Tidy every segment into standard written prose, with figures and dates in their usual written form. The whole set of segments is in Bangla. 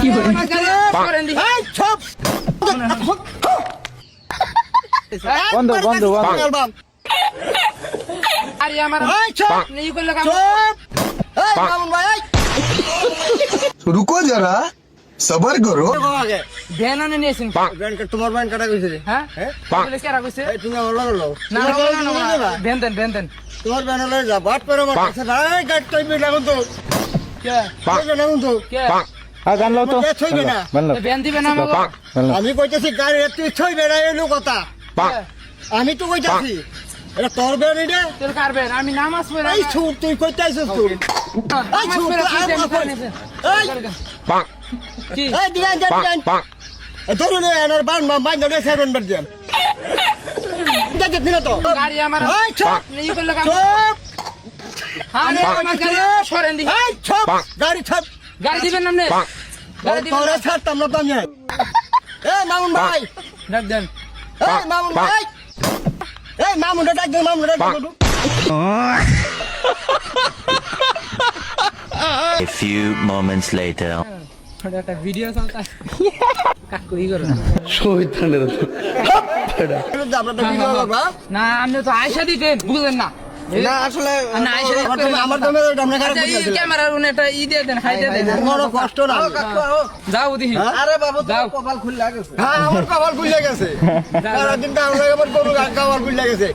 কি করেন দি এই চুপ বন্ধ বন্ধ বন্ধ আরে আমার এই চুপ নেই করলে কাম চুপ এই মামুন ভাই এই रुको जरा सबर करो ভ্যান আনে নিয়েছেন ব্যান তোমার ব্যান কাটা কইছে রে হ্যাঁ বলে কেরা কইছে এই তুমি আমার লগে লও না না ভ্যান দেন তোমার ব্যান লগে যা বাট করে আমার কাছে ভাই গাট কইবে না তো কে কইবে না তো কে হ্যাঁ জানলো তো কে ছইবে না জানলো ভ্যান দিবে না আমাকে জানলো আমি কইতেছি গাড়ি তুই ছইবে না এই কথা আমি তো কইতাছি এটা তোর ব্যান এটা তোর কারবেন আমি নামাজ পড়ে এই ছুট তুই কইতাছিস তুই নামাজ পড়ে এই কি এই দিগান দিগান ধরুন এনার বান বান ধরে সেভেন বার দিন দেখে দিন তো গাড়ি আমার এই চুপ নেই করলে কাম চুপ আমি আমার গাড়ি সরেন দি এই চুপ গাড়ি ছাপ গাড়ি দিবেন না গাড়ি দিবেন তোরে ছাড়তাম না তো আমি এই মামুন ভাই ডাক দেন এই মামুন ভাই এই মামুন ডাক দে মামুন ডাক দে A few moments later. थोड़ा একটা ভিডিও চলতা কাকু ই করো আমরা তো ভিডিও করব না আপনি তো আয়শা দিতেন বুঝেন না না আসলে না আয়শা আমার তো আমরা খারাপ আচ্ছা এই ক্যামেরার উনি একটা ই দিয়ে দেন হাই দিয়ে দেন বড় কষ্ট না যাও দিহি আরে বাবু যাও কপাল খুলে গেছে হ্যাঁ আমার কপাল খুলে গেছে সারা দিন তা আমরা আমার গরু কপাল খুলে গেছে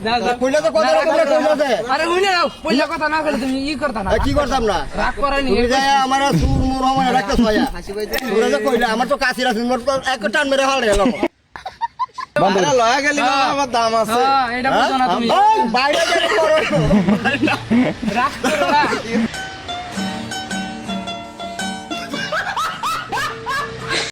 খুলে তো কত রকম কইলাছে আরে উনি নাও পয়লা কথা না বলে তুমি ই করতা না কি করতাম না রাগ করানি তুমি যায় আমার সুর মুর হয় রাখতে ছয়া তোরা যে কইলা আমার তো কাছে আছে মোর তো এক টান মেরে হাল গেল বন্ধ লয়া গেলি আমার দাম আছে হ্যাঁ এটা বুঝো না তুমি বাইরে গেলে করো রাগ করো না